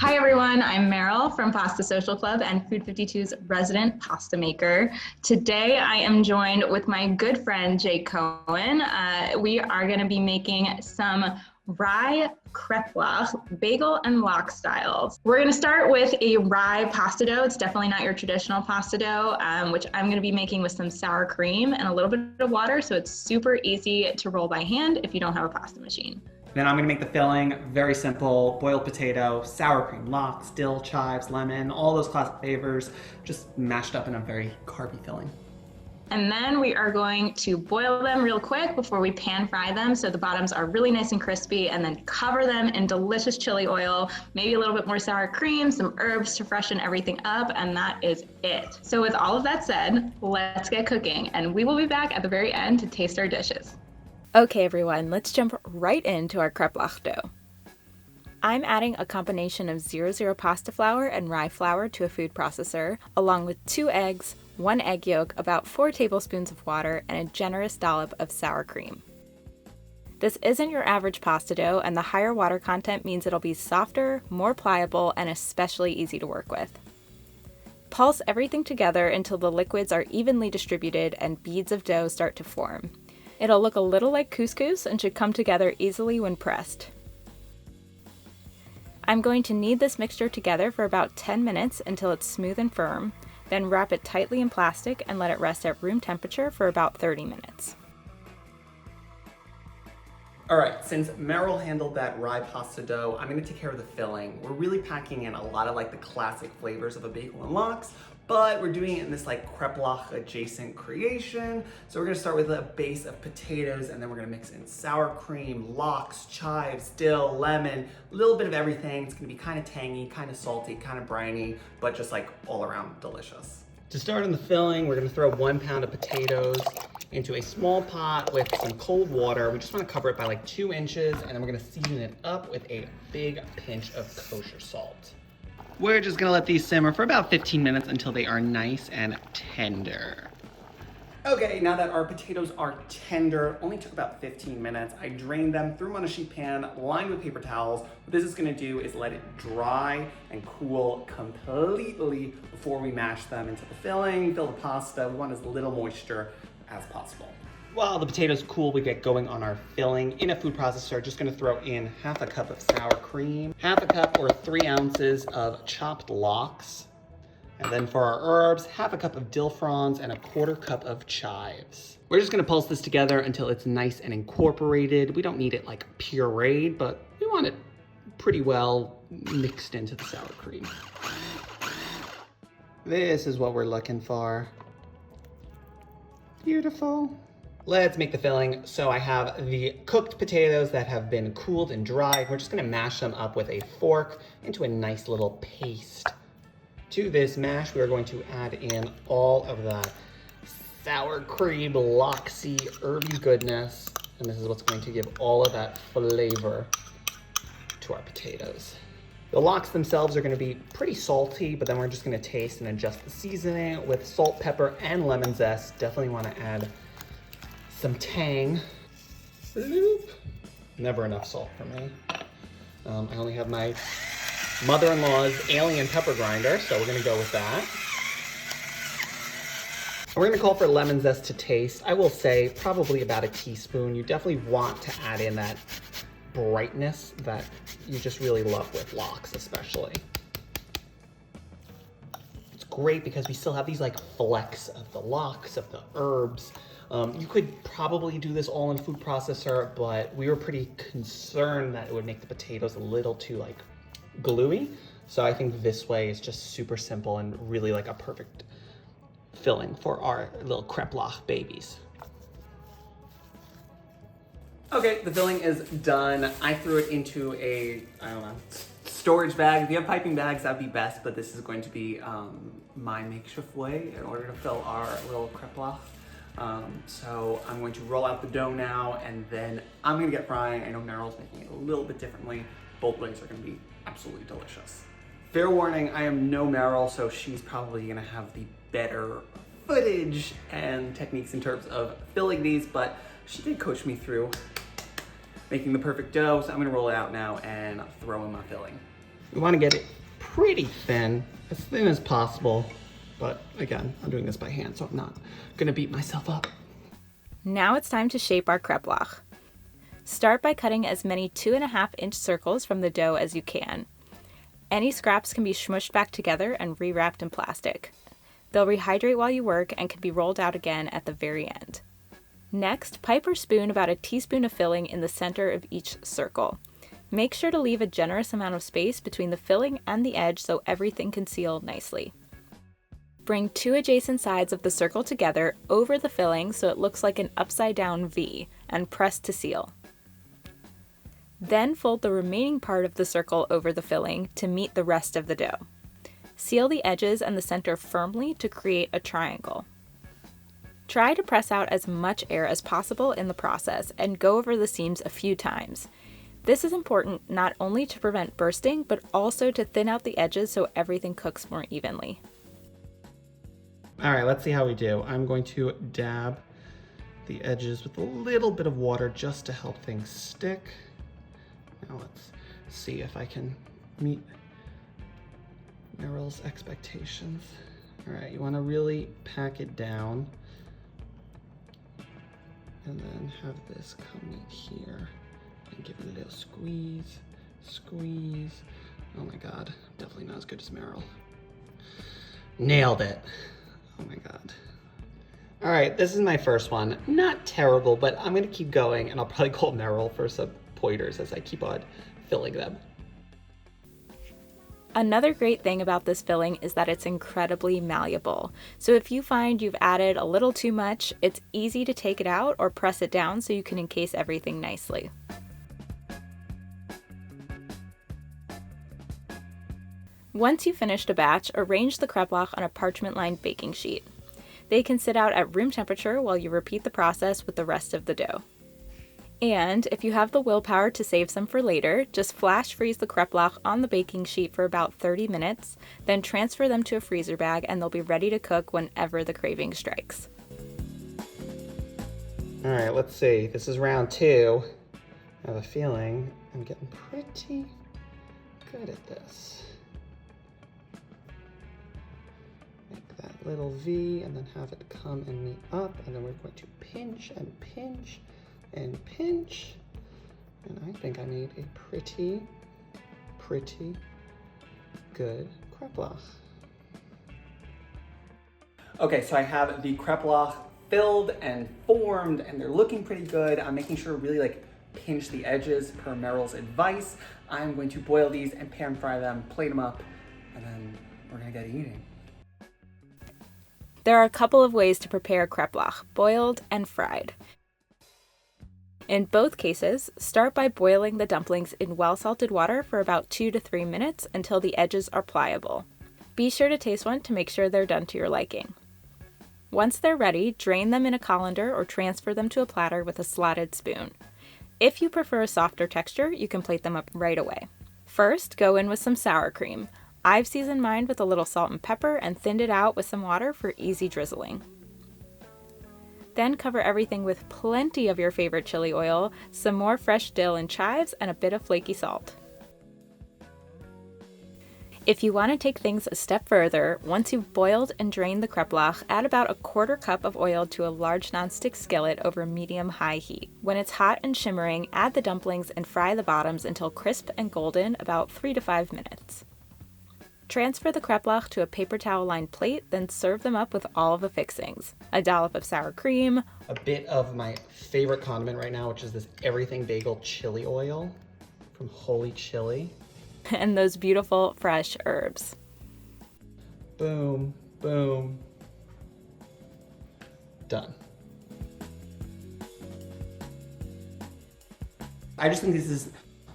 Hi everyone, I'm Meryl from Pasta Social Club and Food 52's resident pasta maker. Today I am joined with my good friend Jake Cohen. We are going to be making some rye kreplach, bagel and lox styles. We're going to start with a rye pasta dough. It's definitely not your traditional pasta dough, which I'm going to be making with some sour cream and a little bit of water, so it's super easy to roll by hand if you don't have a pasta machine. Then I'm gonna make the filling, very simple, boiled potato, sour cream, lox, dill, chives, lemon, all those classic flavors, just mashed up in a very carby filling. And then we are going to boil them real quick before we pan fry them so the bottoms are really nice and crispy, and then cover them in delicious chili oil, maybe a little bit more sour cream, some herbs to freshen everything up, and that is it. So with all of that said, let's get cooking, and we will be back at the very end to taste our dishes. Okay everyone, let's jump right into our kreplach dough. I'm adding a combination of 00 pasta flour and rye flour to a food processor, along with 2 eggs, 1 egg yolk, about 4 tablespoons of water, and a generous dollop of sour cream. This isn't your average pasta dough, and the higher water content means it'll be softer, more pliable, and especially easy to work with. Pulse everything together until the liquids are evenly distributed and beads of dough start to form. It'll look a little like couscous and should come together easily when pressed. I'm going to knead this mixture together for about 10 minutes until it's smooth and firm, then wrap it tightly in plastic and let it rest at room temperature for about 30 minutes. All right, since Meryl handled that rye pasta dough, I'm gonna take care of the filling. We're really packing in a lot of like the classic flavors of a bagel and lox, but we're doing it in this like kreplach adjacent creation. So we're gonna start with a base of potatoes, and then we're gonna mix in sour cream, lox, chives, dill, lemon, a little bit of everything. It's gonna be kind of tangy, kind of salty, kind of briny, but just like all around delicious. To start on the filling, we're gonna throw 1 pound of potatoes into a small pot with some cold water. We just wanna cover it by like 2 inches, and then we're gonna season it up with a big pinch of kosher salt. We're just gonna let these simmer for about 15 minutes until they are nice and tender. Okay, now that our potatoes are tender, only took about 15 minutes. I drained them, threw them on a sheet pan, lined with paper towels. What this is gonna do is let it dry and cool completely before we mash them into the filling, fill the pasta. We want as little moisture as possible. While the potatoes cool, we get going on our filling. In a food processor, just gonna throw in half a cup of sour cream, half a cup or 3 ounces of chopped lox, and then for our herbs, half a cup of dill fronds and a 1/4 cup of chives. We're just gonna pulse this together until it's nice and incorporated. We don't need it like pureed, but we want it pretty well mixed into the sour cream. This is what we're looking for. Beautiful. Let's make the filling. So I have the cooked potatoes that have been cooled and dried. We're just gonna mash them up with a fork into a nice little paste. To this mash, we are going to add in all of that sour cream, loxy, herby goodness. And this is what's going to give all of that flavor to our potatoes. The lox themselves are gonna be pretty salty, but then we're just gonna taste and adjust the seasoning with salt, pepper, and lemon zest. Definitely wanna add some tang. Bloop. Never enough salt for me. I only have my mother-in-law's alien pepper grinder, so we're gonna go with that. And we're gonna call for lemon zest to taste. I will say probably about a teaspoon. You definitely want to add in that brightness that you just really love with lox especially. It's great because we still have these like flecks of the lox, of the herbs. You could probably do this all in a food processor, but we were pretty concerned that it would make the potatoes a little too like gluey. So I think this way is just super simple and really like a perfect filling for our little kreplach babies. Okay, the filling is done. I threw it into a, I don't know, storage bag. If you have piping bags, that'd be best, but this is going to be my makeshift way in order to fill our little kreplach. So I'm going to roll out the dough now, and then I'm gonna get frying. I know Meryl's making it a little bit differently. Both ways are gonna be absolutely delicious. Fair warning, I am no Meryl, so she's probably gonna have the better footage and techniques in terms of filling these, but she did coach me through making the perfect dough, so I'm gonna roll it out now and throw in my filling. We wanna get it pretty thin, as thin as possible. But again, I'm doing this by hand, so I'm not gonna beat myself up. Now it's time to shape our kreplach. Start by cutting as many 2.5-inch circles from the dough as you can. Any scraps can be smushed back together and rewrapped in plastic. They'll rehydrate while you work and can be rolled out again at the very end. Next, pipe or spoon about a teaspoon of filling in the center of each circle. Make sure to leave a generous amount of space between the filling and the edge so everything can seal nicely. Bring 2 adjacent sides of the circle together over the filling so it looks like an upside-down V, and press to seal. Then fold the remaining part of the circle over the filling to meet the rest of the dough. Seal the edges and the center firmly to create a triangle. Try to press out as much air as possible in the process and go over the seams a few times. This is important not only to prevent bursting, but also to thin out the edges so everything cooks more evenly. All right, let's see how we do. I'm going to dab the edges with a little bit of water just to help things stick. Now let's see if I can meet Meryl's expectations. All right, you want to really pack it down and then have this come meet here and give it a little squeeze, squeeze. Oh my God, definitely not as good as Meryl. Nailed it. Oh my God. All right, this is my first one. Not terrible, but I'm gonna keep going and I'll probably call Meryl for some pointers as I keep on filling them. Another great thing about this filling is that it's incredibly malleable. So if you find you've added a little too much, it's easy to take it out or press it down so you can encase everything nicely. Once you've finished a batch, arrange the kreplach on a parchment-lined baking sheet. They can sit out at room temperature while you repeat the process with the rest of the dough. And if you have the willpower to save some for later, just flash freeze the kreplach on the baking sheet for about 30 minutes, then transfer them to a freezer bag and they'll be ready to cook whenever the craving strikes. All right, let's see. This is round 2. I have a feeling I'm getting pretty good at this. Make that little V and then have it come and meet up, and then we're going to pinch and pinch and pinch, and I think I made a pretty good kreplach. Okay, so I have the kreplach filled and formed, and they're looking pretty good. I'm making sure to really like pinch the edges per Meryl's advice. I'm going to boil these and pan fry them, plate them up, and then we're gonna get eating. There are a couple of ways to prepare kreplach, boiled and fried. In both cases, start by boiling the dumplings in well-salted water for about 2 to 3 minutes until the edges are pliable. Be sure to taste one to make sure they're done to your liking. Once they're ready, drain them in a colander or transfer them to a platter with a slotted spoon. If you prefer a softer texture, you can plate them up right away. First, go in with some sour cream. I've seasoned mine with a little salt and pepper and thinned it out with some water for easy drizzling. Then cover everything with plenty of your favorite chili oil, some more fresh dill and chives, and a bit of flaky salt. If you want to take things a step further, once you've boiled and drained the kreplach, add about a 1/4 cup of oil to a large nonstick skillet over medium-high heat. When it's hot and shimmering, add the dumplings and fry the bottoms until crisp and golden, about 3 to 5 minutes. Transfer the kreplach to a paper towel-lined plate, then serve them up with all of the fixings. A dollop of sour cream, A bit of my favorite condiment right now, which is this Everything Bagel chili oil from Holy Chili. and those beautiful fresh herbs. Boom, boom. Done. I just think this is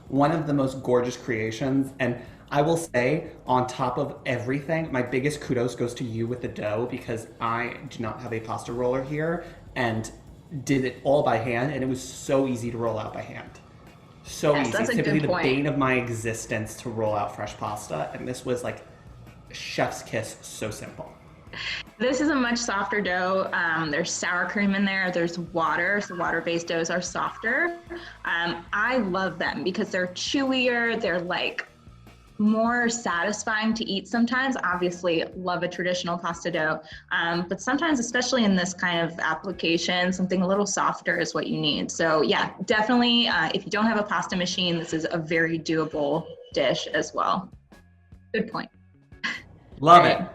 one of the most gorgeous creations, and I will say, on top of everything, my biggest kudos goes to you with the dough, because I do not have a pasta roller here and did it all by hand, and it was so easy to roll out by hand. So Yes, easy. that's It's a typically good the point. bane of my existence to roll out fresh pasta, and this was like chef's kiss, so simple. This is a much softer dough. There's sour cream in there. There's water, so water-based doughs are softer. I love them because they're chewier. They're like more satisfying to eat sometimes. Obviously, love a traditional pasta dough, but sometimes, especially in this kind of application, something a little softer is what you need. So yeah, definitely, if you don't have a pasta machine, this is a very doable dish as well. Good point. Love Right. it.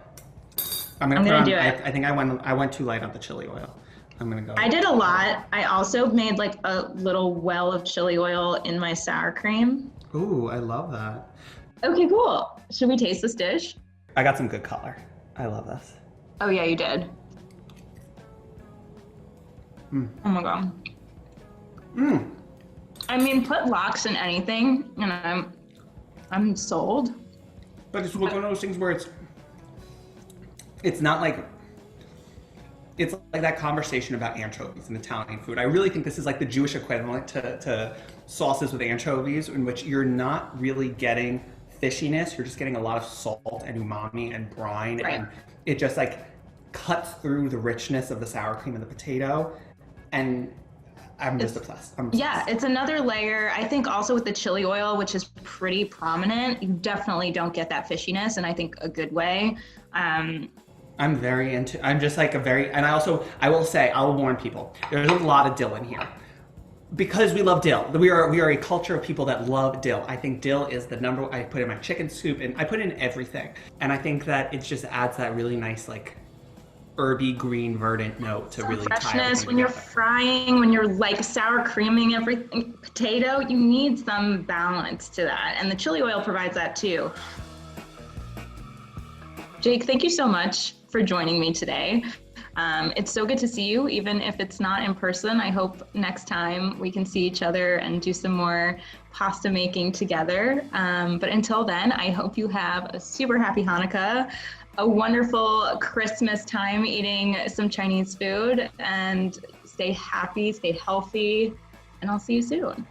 I'm gonna gonna put do on, it. I think I went too light on the chili oil. I'm gonna go. I did a lot. I also made like a little well of chili oil in my sour cream. Ooh, I love that. Okay, cool. Should we taste this dish? I got some good color. I love this. Oh yeah, you did. Mm. Oh my God. Mm. I mean, put lox in anything, and I'm sold. But it's one of those things where it's not like, it's like that conversation about anchovies in Italian food. I really think this is like the Jewish equivalent to sauces with anchovies, in which you're not really getting fishiness, you're just getting a lot of salt and umami and brine, Right. and it just like cuts through the richness of the sour cream and the potato, and I'm just obsessed. Yeah, it's another layer. I think also with the chili oil, which is pretty prominent, you definitely don't get that fishiness, and I think a good way. I'm very into, I'm just like and I will say, I will warn people, there's a lot of dill in here. Because we love dill. We are a culture of people that love dill. I think dill is the number, I put in my chicken soup, and I put in everything. And I think that it just adds that really nice, like, herby, green, verdant note to really tie Freshness everything when you're together. frying, when you're like sour creaming everything, potato, you need some balance to that. And the chili oil provides that too. Jake, thank you so much for joining me today. It's so good to see you, even if it's not in person. I hope next time we can see each other and do some more pasta making together. But until then, I hope you have a super happy Hanukkah, a wonderful Christmas time eating some Chinese food, and stay happy, stay healthy, and I'll see you soon.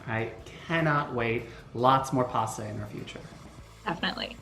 I cannot wait. Lots more pasta in our future. Definitely.